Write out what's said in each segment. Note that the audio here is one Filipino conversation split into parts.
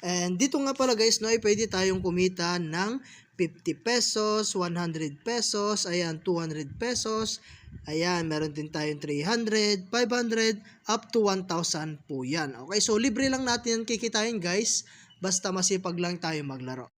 And dito nga pala guys, no, ay pwede tayong kumita ng 50 pesos, 100 pesos, ayan, 200 pesos, ayan, meron din tayong 300, 500, up to 1,000 po yan. Okay, so libre lang natin yan kikitain guys, basta masipag lang tayo maglaro.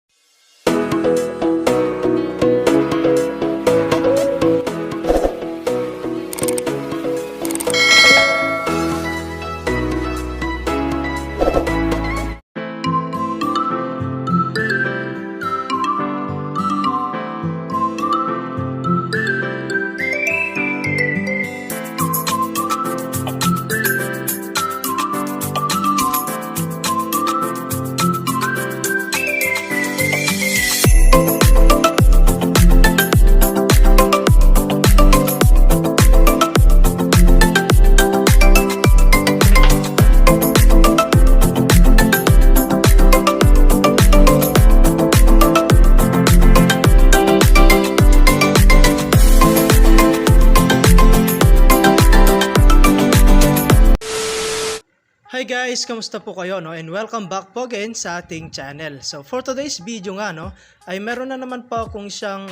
Hi guys, kamusta po kayo, no? And welcome back po again sa ating channel. So for today's video nga, no, ay meron na naman po akong isang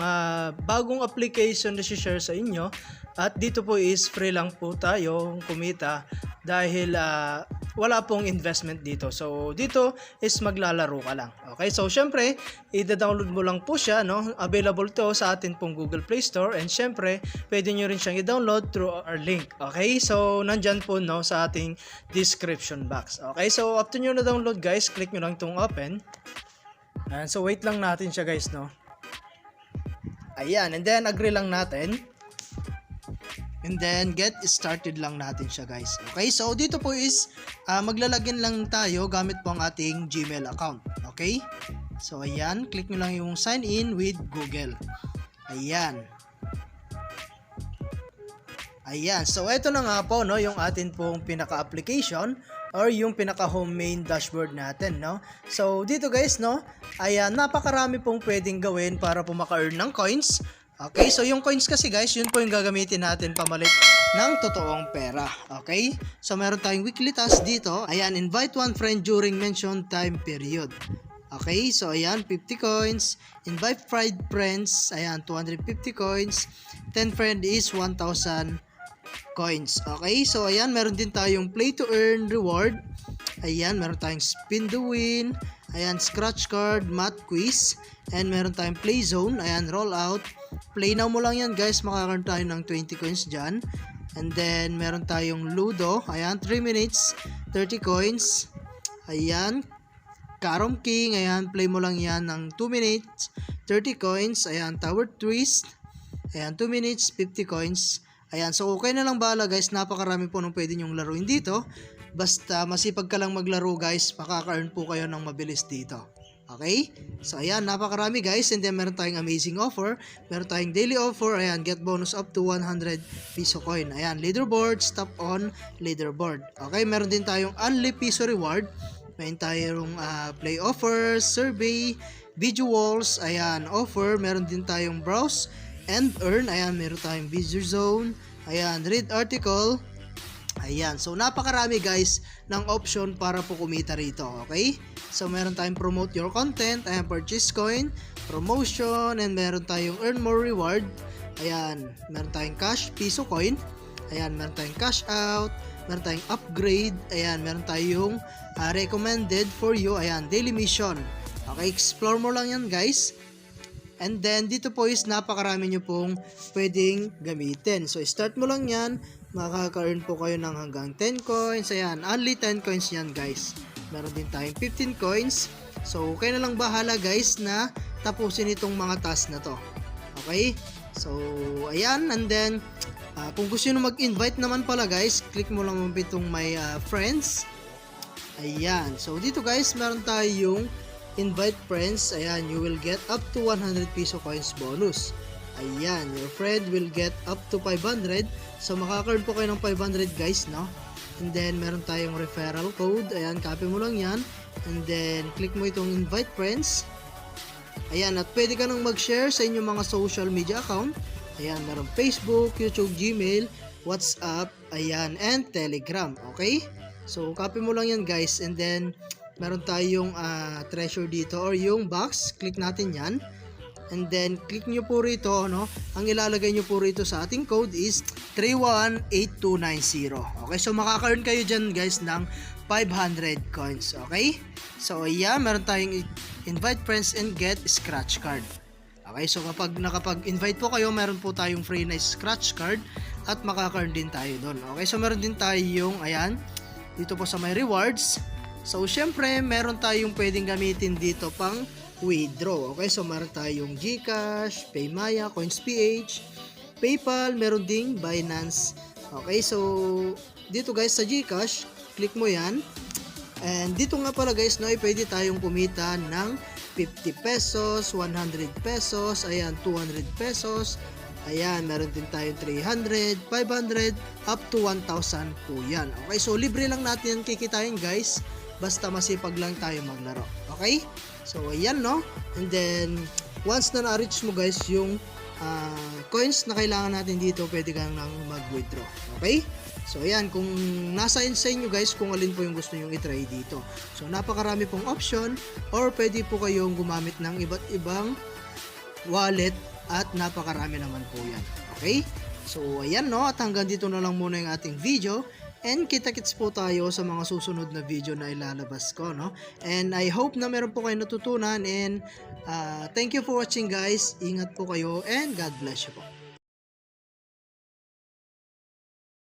bagong application na share sa inyo. At dito po is free lang po tayo kumita dahil wala pong investment dito. So dito is maglalaro ka lang. Okay, so syempre i-download mo lang po siya, no? Available to sa atin pong Google Play Store, and syempre pwede nyo rin siyang i-download through our link. Okay, so nandyan po, no, sa ating description box. Okay, so after nyo na download guys, click nyo lang itong open. And so wait lang natin siya guys, no? Ayan, and then agree lang natin. And then get started lang natin siya guys. Okay, so dito po is maglalagin lang tayo gamit po ang ating Gmail account. Okay, so ayan, click nyo lang yung sign in with Google. Ayan. Ayan, so ito na nga po, no, yung atin pong pinaka-application or yung pinaka-home main dashboard natin, no. So dito guys, no, ayan, napakarami pong pwedeng gawin para po maka-earn ng coins. Okay, so yung coins kasi guys, yun po yung gagamitin natin pamalit ng totoong pera. Okay, so meron tayong weekly task dito. Ayan, invite one friend during mentioned time period. Okay, so ayan, 50 coins. Invite 5 friends, ayan, 250 coins. 10 friend is 1,000 coins. Okay, so ayan, meron din tayong play to earn reward. Ayan, meron tayong spin the win. Ayan, scratch card, math quiz. And meron tayong play zone. Ayan, roll out. Play now mo lang yan guys, makakaroon tayo ng 20 coins dyan. And then meron tayong ludo. Ayan, 3 minutes, 30 coins. Ayan, Carom King. Ayan, play mo lang yan ng 2 minutes, 30 coins. Ayan, Tower Twist. Ayan, 2 minutes, 50 coins. Ayan, so okay na lang bala guys, napakarami po nung pwede nyong laruin dito. Basta masipag ka lang maglaro guys, makaka-earn po kayo ng mabilis dito. Okay, so ayan, napakarami guys. And then meron tayong amazing offer, meron tayong daily offer. Ayan, get bonus up to 100 piso coin. Ayan, leaderboard, stop on leaderboard. Okay, meron din tayong only piso reward. Meron tayong play offers, survey, video walls. Ayan, offer, meron din tayong browse and earn. Ayan, meron tayong visitor zone. Ayan, read article. Ayan, so napakarami guys ng option para po kumita rito. Okay, so meron tayong promote your content. Ayan, purchase coin, promotion, and meron tayong earn more reward. Ayan, meron tayong cash, piso coin. Ayan, meron tayong cash out, meron tayong upgrade. Ayan, meron tayong recommended for you. Ayan, daily mission. Okay, explore mo lang yan guys. And then dito po is napakarami nyo pong pwedeng gamitin. So start mo lang yan, makaka-earn po kayo ng hanggang 10 coins. Ayan, only 10 coins yan guys. Meron din tayong 15 coins. So kayo na lang bahala guys na tapusin itong mga task na to. Okay, so ayan. And then kung gusto nyo mag-invite naman pala guys, click mo lang itong my friends. Ayan, so dito guys meron tayong invite friends. Ayan, you will get up to 100 piso coins bonus. Ayan, your friend will get up to 500. So makaka-earn po kayo ng 500 guys, no? And then meron tayong referral code. Ayan, copy mo lang yan. And then click mo itong invite friends. Ayan, at pwede ka nang mag-share sa inyong mga social media account. Ayan, meron Facebook, YouTube, Gmail, WhatsApp, ayan, and Telegram. Okay? So copy mo lang yan guys. And then meron tayong treasure dito or yung box. Click natin yan. And then, click nyo po rito, no? Ang ilalagay nyo po rito sa ating code is 318290. Okay, so makaka-earn kayo dyan guys ng 500 coins. Okay? So, ayan, meron tayong invite friends and get scratch card. Okay, so kapag nakapag-invite po kayo, meron po tayong free na scratch card at makaka-earn din tayo doon. Okay, so meron din tayong, ayan, dito po sa may rewards. So, syempre, meron tayong pwedeng gamitin dito pang withdraw. Okay, so meron tayong GCash, Paymaya, CoinsPH, PayPal, meron ding Binance. Okay, so dito guys sa GCash, click mo yan. And dito nga pala guys, no, pwede tayong kumita ng 50 pesos, 100 pesos, ayan, 200 pesos. Ayan, meron din tayong 300, 500, up to 1,000 po yan. Okay, so libre lang natin yan kikitain guys. Basta masipag lang tayo maglaro. Okay? So, ayan, no? And then, once na na-reach mo, guys, yung coins na kailangan natin dito, pwede kang nang mag-withdraw. Okay? So, ayan. Kung nasa sa inyo, guys, kung alin po yung gusto nyong itry dito. So, napakarami pong option or pwede po kayong gumamit ng iba't ibang wallet at napakarami naman po yan. Okay? So, ayan, no? At hanggang dito na lang muna yung ating video. And kita-kits po tayo sa mga susunod na video na ilalabas ko, no? And I hope na meron po kayo natutunan and thank you for watching guys. Ingat po kayo and God bless you po.